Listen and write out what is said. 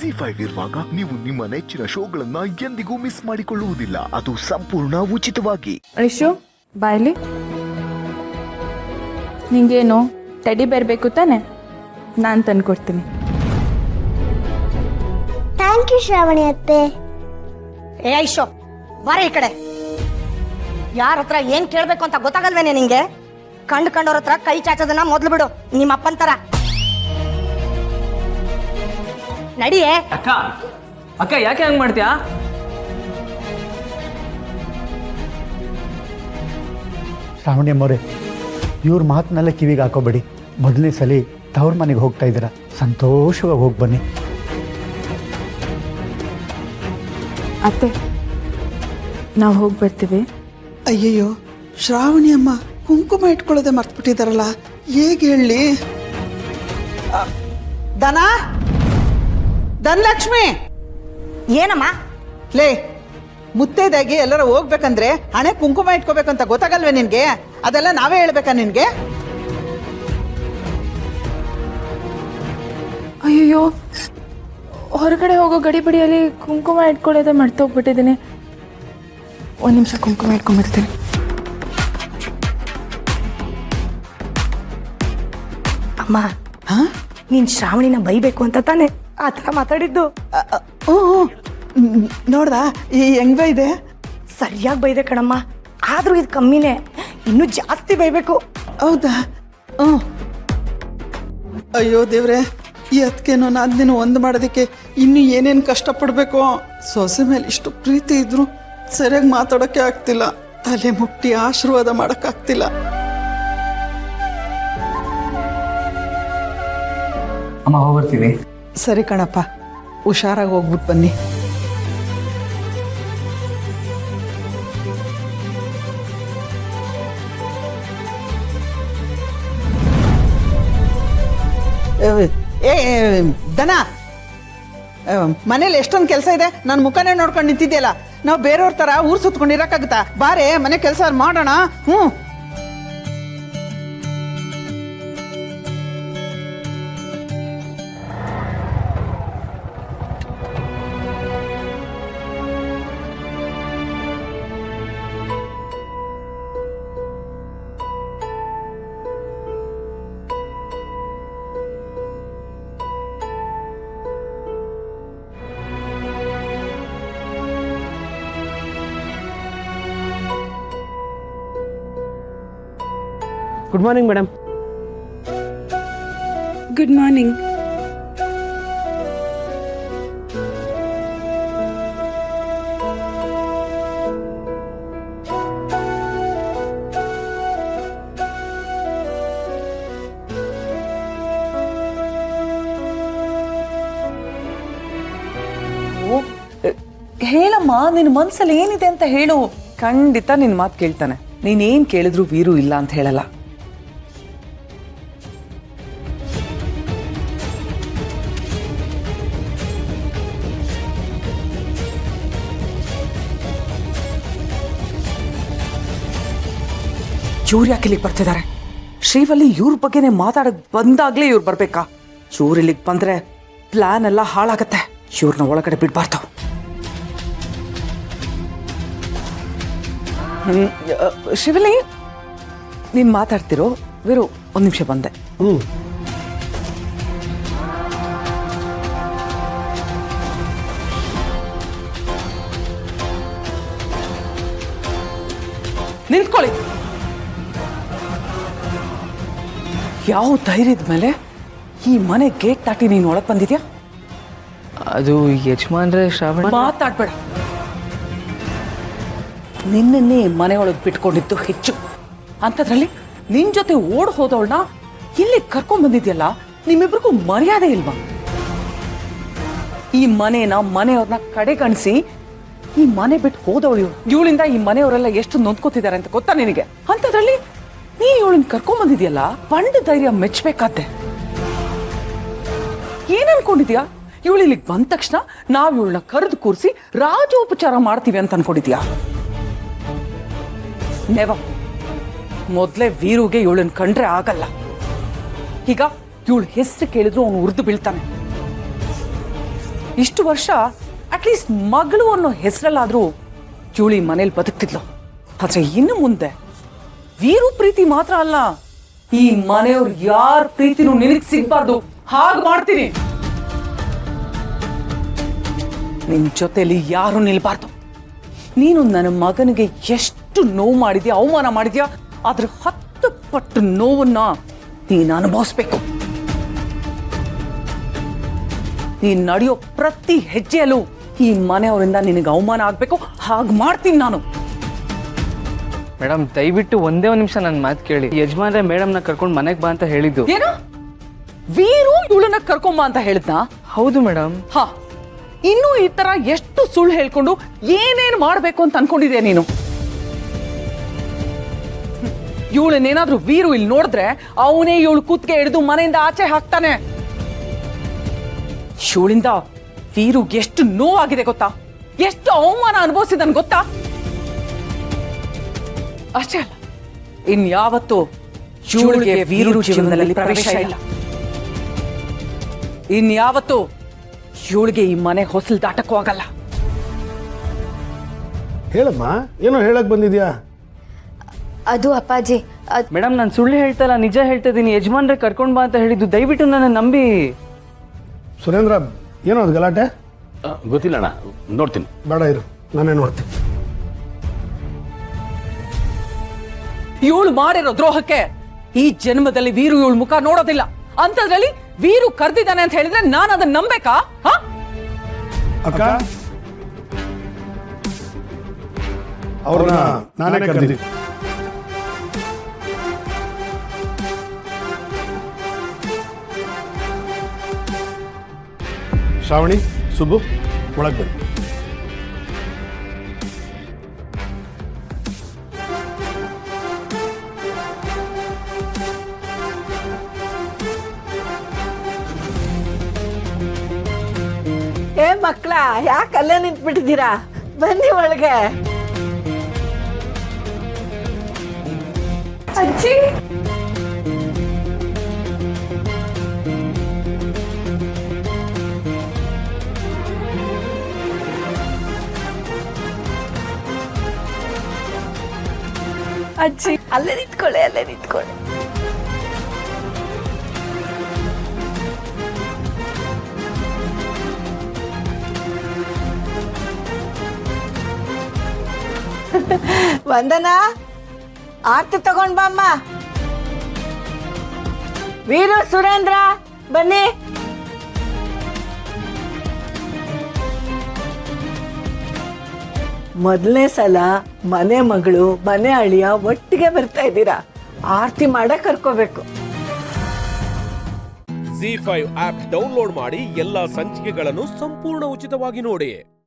ZEE5 ಇರುವಾಗ ನೀವು ನಿಮ್ಮ ನೆಚ್ಚಿನ ಶೋಗಳನ್ನ ಎಂದಿಗೂ ಮಿಸ್ ಮಾಡಿಕೊಳ್ಳುವುದಿಲ್ಲ. ಅದು ಸಂಪೂರ್ಣ ಉಚಿತವಾಗಿ. ಐಶು ಬಾಯ್ಲಿ, ನಿಂಗೇನು ಟೆಡಿ ಬೇರ್ ಬೇಕು ತಾನೆ? ನಾನು ತಂದ್ಕೊಡ್ತೀನಿ. ಥ್ಯಾಂಕ್ ಯು ಶ್ರಾವಣಿ ಅತ್ತೆ. ಏ ಐಶೋ, ಬಾರ ಈ ಕಡೆ. ಯಾರ ಹತ್ರ ಏನ್ ಕೇಳ್ಬೇಕು ಅಂತ ಗೊತ್ತಾಗಲ್ವೇನೆ ನಿಂಗೆ? ಕಂಡವ್ರ ಹತ್ರ ಕೈ ಚಾಚೋದನ್ನ ಮೊದ್ಲು ಬಿಡು, ನಿಮ್ಮ ಅಪ್ಪನ್ ತರ. ನಡಿಯೇ. ಅಕ್ಕ ಅಕ್ಕ ಯಾಕೆ ಹಂಗ್ ಮಾಡ್ತೀಯಾ? ಶ್ರಾವಣಿ ಅಮ್ಮವ್ರೆ, ಇವ್ರ ಮಾತನ್ನೆಲ್ಲ ಕಿವಿಗೆ ಹಾಕೋಬೇಡಿ. ಮೊದಲನೇ ಸಲ ತವ್ರ ಮನೆಗೆ ಹೋಗ್ತಾ ಇದ್ದೀರಾ, ಸಂತೋಷವಾಗಿ ಹೋಗಿ ಬನ್ನಿ. ಅತ್ತೆ, ನಾವು ಹೋಗಿ ಬರ್ತೀವಿ. ಅಯ್ಯಯ್ಯೋ, ಶ್ರಾವಣಿ ಅಮ್ಮ ಕುಂಕುಮ ಇಟ್ಕೊಳ್ಳೋದೆ ಮರ್ತ್ಬಿಟ್ಟಿದಾರಲ್ಲ, ಹೇಗೆ ಹೇಳಿ? ಧನಲಕ್ಷ್ಮಿ, ಏನಮ್ಮ? ಲೇ, ಮುತ್ತೈದಾಗಿ ಎಲ್ಲರೂ ಹೋಗ್ಬೇಕಂದ್ರೆ ಹಣೆ ಕುಂಕುಮ ಇಟ್ಕೋಬೇಕಂತ ಗೊತ್ತಾಗಲ್ವೇ ನಿನ್ಗೆ? ಅದೆಲ್ಲ ನಾವೇ ಹೇಳ್ಬೇಕಾ ನಿನ್ಗೆ? ಅಯ್ಯಯ್ಯೋ, ಹೊರಗಡೆ ಹೋಗೋ ಗಡಿಬಿಡಿಯಲ್ಲಿ ಕುಂಕುಮ ಇಟ್ಕೊಳ್ಳೋದೇ ಮರ್ತೋಗ್ಬಿಟ್ಟಿದ್ದೀನಿ. ಒಂದು ನಿಮಿಷ ಕುಂಕುಮ ಇಟ್ಕೊಂಡ್ಬಿಡ್ತೀನಿ. ಅಮ್ಮ, ನೀನ್ ಶ್ರಾವಣಿನ ಬೈಬೇಕು ಅಂತ ತಾನೆ ಆ ಥರ ಮಾತಾಡಿದ್ದು? ನೋಡ್ದ ಈ ಹೆಂಗ ಇದೆ? ಸರಿಯಾಗಿ ಬೈದೆ ಕಣಮ್ಮ. ಆದ್ರೂ ಇದು ಕಮ್ಮಿನೇ, ಇನ್ನೂ ಜಾಸ್ತಿ ಬೈಬೇಕು. ಹೌದಾ? ಅಯ್ಯೋ ದೇವ್ರೆ, ಈ ಅದಕ್ಕೇನೋ ನಾದಿನ ಒಂದು ಮಾಡೋದಕ್ಕೆ ಇನ್ನು ಏನೇನು ಕಷ್ಟಪಡ್ಬೇಕು. ಸೊಸೆ ಮೇಲೆ ಇಷ್ಟು ಪ್ರೀತಿ ಇದ್ರು ಸರಿಯಾಗಿ ಮಾತಾಡೋಕ್ಕೆ ಆಗ್ತಿಲ್ಲ, ತಲೆ ಮುಟ್ಟಿ ಆಶೀರ್ವಾದ ಮಾಡೋಕ್ಕಾಗ್ತಿಲ್ಲ. ಅಮ್ಮ ಹೋಗ್ಬರ್ತೀವಿ. ಸರಿ ಕಣಪ್ಪ, ಹುಷಾರಾಗಿ ಹೋಗ್ಬಿಟ್ಟು ಬನ್ನಿ. ಏ ದನ, ಮನೇಲಿ ಎಷ್ಟೊಂದು ಕೆಲಸ ಇದೆ, ನನ್ನ ಮುಖನೇ ನೋಡ್ಕೊಂಡು ನಿಂತಿದ್ಯಲ್ಲ. ನಾವು ಬೇರೆಯವ್ರ ಥರ ಊರು ಸುತ್ಕೊಂಡಿರಕ್ಕಾಗುತ್ತಾ? ಬಾರೆ ಮನೆ ಕೆಲಸ ಮಾಡೋಣ. Good morning madam. Good morning. ಹೇಳಮ್ಮ, ನಿನ್ನ ಮನ್ಸಲ್ಲಿ ಏನಿದೆ ಅಂತ ಹೇಳು. ಖಂಡಿತ ನಿನ್ನ ಮಾತು ಕೇಳ್ತಾನೆ. ನೀನೇನ್ ಕೇಳಿದ್ರು ವೀರು ಇಲ್ಲ ಅಂತ ಹೇಳಲ್ಲ. ಇವ್ರು ಯಾಕೆ ಇಲ್ಲಿಗೆ ಬರ್ತಿದ್ದಾರೆ? ಶ್ರೀವಲ್ಲಿ ಇವ್ರ ಬಗ್ಗೆನೆ ಮಾತಾಡಕ್ ಬಂದಾಗ್ಲೇ ಇವ್ರು ಬರ್ಬೇಕಾ? ಇವ್ರು ಇಲ್ಲಿಗೆ ಬಂದ್ರೆ ಪ್ಲಾನ್ ಎಲ್ಲ ಹಾಳಾಗತ್ತೆ. ಇವ್ರನ್ನ ಒಳಗಡೆ ಬಿಡ್ಬಾರ್ದು. ಶಿವಲಿ, ನೀನ್ ಮಾತಾಡ್ತಿರೋ? ವೀರು, ಒಂದ್ ನಿಮಿಷ ಬಂದೆ. ನಿಂತ್ಕೊಳ್ಳಿ. ಯಾವ ಧೈರ್ಯದ ಮೇಲೆ ಈ ಮನೆ ಗೇಟ್ ದಾಟಿ ನೀನು ಒಳಗೆ ಬಂದಿದ್ಯಾ? ಅದು ಯಜಮಾನ್ರೆ ಶ್ರಾವಣ. ಮಾತಾಡ್ಬೇಡ. ನಿನ್ನನ್ನೇ ಮನೆಯೊಳಗೆ ಬಿಟ್ಕೊಂಡಿದ್ದು ಹೆಚ್ಚು. ಅಂಥದ್ರಲ್ಲಿ ನಿನ್ ಜೊತೆ ಓಡ್ ಹೋದವಳನ್ನ ಇಲ್ಲಿ ಕರ್ಕೊಂಡ್ ಬಂದಿದ್ಯಲ್ಲ, ನಿಮ್ಮಿಬ್ರಿಗೂ ಮರ್ಯಾದೆ ಇಲ್ವಾ? ಈ ಮನೆಯವ್ರನ್ನ ಕಡೆಗಣಿಸಿ ಈ ಮನೆ ಬಿಟ್ಟು ಹೋದವಳು ಇವಳಿಂದ ಈ ಮನೆಯವರೆಲ್ಲ ಎಷ್ಟು ನೊಂದ್ಕೋತಿದ್ದಾರೆ ಅಂತ ಗೊತ್ತಾ ನಿನಗೆ? ಅಂಥದ್ರಲ್ಲಿ ನೀನ್ ಇವಳನ್ನ ಕರ್ಕೊಂಡ್ ಬಂದಿದ್ಯಲ್ಲ, ಬಂಡ ಧೈರ್ಯ ಮೆಚ್ಚಬೇಕಾದ್ದೆ. ಏನ್ ಅನ್ಕೊಂಡಿದ್ಯಾ? ಇವಳು ಇಲ್ಲಿಗೆ ಬಂದ ತಕ್ಷಣ ನಾವ್ ಇವಳನ್ನ ಕರೆದು ಕೂರಿಸಿ ರಾಜೋಪಚಾರ ಮಾಡ್ತೀವಿ ಅಂತ ಅನ್ಕೊಂಡಿದ್ಯಾ? ನೆವರ್. ಮೊದಲೇ ವೀರುಗೆ ಇವಳನ್ನ ಕಂಡ್ರೆ ಆಗಲ್ಲ. ಈಗ ಇವಳು ಹೆಸರು ಕೇಳಿದ್ರು ಅವನು ಉರಿದು ಬೀಳ್ತಾನೆ. ಇಷ್ಟು ವರ್ಷ ಅಟ್ಲೀಸ್ಟ್ ಮಗಳು ಅನ್ನೋ ಹೆಸರಲ್ಲಾದ್ರೂ ಇವಳು ಈ ಮನೇಲಿ ಬದುಕ್ತಿದ್ಲು. ಆದ್ರೆ ಇನ್ನು ಮುಂದೆ ವೀರು ಪ್ರೀತಿ ಮಾತ್ರ ಅಲ್ಲ, ಈ ಮನೆಯವ್ರು ಯಾರ ಪ್ರೀತಿನೂ ನಿನಗೆ ಸಿಗ್ಬಾರ್ದು, ಹಾಗೆ ಮಾಡ್ತೀನಿ. ನಿನ್ ಜೊತೆಲಿ ಯಾರು ನಿಲ್ಬಾರ್ದು. ನೀನು ನನ್ನ ಮಗನಿಗೆ ಎಷ್ಟು ನೋವು ಮಾಡಿದ್ಯಾ, ಅವಮಾನ ಮಾಡಿದ್ಯಾ, ಅದ್ರ 10 ಪಟ್ಟು ನೋವನ್ನ ನೀನು ಅನುಭವಿಸ್ಬೇಕು. ನೀನ್ ನಡೆಯೋ ಪ್ರತಿ ಹೆಜ್ಜೆಯಲ್ಲೂ ಈ ಮನೆಯವರಿಂದ ನಿನಗೆ ಅವಮಾನ ಆಗ್ಬೇಕು, ಹಾಗೆ ಮಾಡ್ತೀನಿ ನಾನು. ಮೇಡಮ್ ದಯವಿಟ್ಟು ಒಂದೇ ಒಂದು ನಿಮಿಷ ನನ್ನ ಮಾತು ಕೇಳಿ. ಯಜಮಾನ್ರೆ ಮೇಡಮ್ನ ಕರ್ಕೊಂಡು ಮನೆಗೆ ಬಾ ಅಂತ ಹೇಳಿದ್ದು. ಏನು ವೀರು ಇವಳನ್ನ ಕರ್ಕೊಂಬ ಅಂತ ಹೇಳಿದ್ನಾ? ಹೌದು ಮೇಡಮ್. ಹಾ, ಇನ್ನು ಈ ತರ ಎಷ್ಟು ಸುಳ್ಳು ಹೇಳ್ಕೊಂಡು ಏನೇನು ಮಾಡ್ಬೇಕು ಅಂತ ಅನ್ಕೊಂಡಿದ್ಯಾ ನೀನು? ಇವಳನ್ನೇನಾದ್ರೂ ವೀರು ಇಲ್ಲಿ ನೋಡಿದ್ರೆ ಅವನೇ ಇವಳು ಕೂತ್ಗೆ ಹಿಡಿದು ಮನೆಯಿಂದ ಆಚೆ ಹಾಕ್ತಾನೆ. ಇವಳಿಂದ ವೀರುಗೆ ಎಷ್ಟು ನೋವಾಗಿದೆ ಗೊತ್ತಾ, ಎಷ್ಟು ಅವಮಾನ ಅನುಭವಿಸಿದನ್ ಗೊತ್ತಾ? ಅಷ್ಟೇ ಅಲ್ಲ, ಇನ್ಯಾವತ್ತೂ ಇವಳಿಗೆ ವೀರು ಜೀವನದಲ್ಲಿ ಪ್ರವೇಶ ಇಲ್ಲ. ಇನ್ಯಾವತ್ತೂ ಇವಳಿಗೆ ಈ ಮನೆ ಹೊಸಲು ದಾಟಕ್ಕೂ ಆಗಲ್ಲ. ಹೇಳಮ್ಮ, ಏನೋ ಹೇಳಕ್ ಬಂದಿದ್ಯಾ? ಅದು ಅಪ್ಪಾಜಿ ಮೇಡಮ್ ನಾನು ಸುಳ್ಳು ಹೇಳ್ತಲ್ಲ, ನಿಜ ಹೇಳ್ತಾ ಇದ್ದೀನಿ. ಯಜಮಾನ್ರೆ ಕರ್ಕೊಂಡು ಬಾ ಅಂತ ಹೇಳಿದ್ದು, ದಯವಿಟ್ಟು ನನ್ನ ನಂಬಿ. ಸುರೇಂದ್ರ, ಏನೋ ಅದು ಗಲಾಟೆ? ಗೊತ್ತಿಲ್ಲ ಅಣ್ಣ, ನೋಡ್ತೀನಿ. ಬೇಡ ಇರು, ನಾನೇ ನೋಡ್ತೀನಿ. ಇವಳು ಮಾಡಿರೋ ದ್ರೋಹಕ್ಕೆ ಈ ಜನ್ಮದಲ್ಲಿ ವೀರು ಇವಳು ಮುಖ ನೋಡೋದಿಲ್ಲ. ಅಂತದ್ರಲ್ಲಿ ವೀರು ಕರ್ದಿದ್ದಾನೆ ಅಂತ ಹೇಳಿದ್ರೆ ನಾನು ಅದನ್ನ ನಂಬೇಕಾ? ಅಕ್ಕ, ಅವ್ರನ್ನ ನಾನೇ ಕರೆದಿದ್ದೀನಿ. ಶ್ರಾವಣಿ, ಸುಬ್ಬು, ಒಳಗೆ ಬನ್ನಿ. ಏ ಮಕ್ಕಳ, ಯಾಕೆ ಅಲ್ಲೇ ನಿಂತ್ಬಿಟ್ಟಿದ್ದೀರಾ? ಬನ್ನಿ ಒಳಗೆ. ಅಜ್ಜಿ, ಅಜ್ಜಿ ಅಲ್ಲೇ ನಿಂತ್ಕೊಳ್ಳಿ, ಅಲ್ಲೇ ನಿಂತ್ಕೊಳ್ಳಿ. ವಂದನಾ, ಆರ್ತಿ ತಗೊಂಡ್ ಬಾಮ್ಮ. ವೀರು, ಸುರೇಂದ್ರ, ಬನ್ನಿ. ಮೊದಲನೇ ಸಲ ಮನೆ ಮಗಳು ಮನೆ ಅಳಿಯ ಒಟ್ಟಿಗೆ ಬರ್ತಾ ಇದ್ದೀರಾ. ಆರ್ತಿ ಮಾಡಕ್ ಕರ್ಕೋಬೇಕು. ZEE5 ಆಪ್ ಡೌನ್ಲೋಡ್ ಮಾಡಿ ಎಲ್ಲಾ ಸಂಚಿಕೆಗಳನ್ನು ಸಂಪೂರ್ಣ ಉಚಿತವಾಗಿ ನೋಡಿ.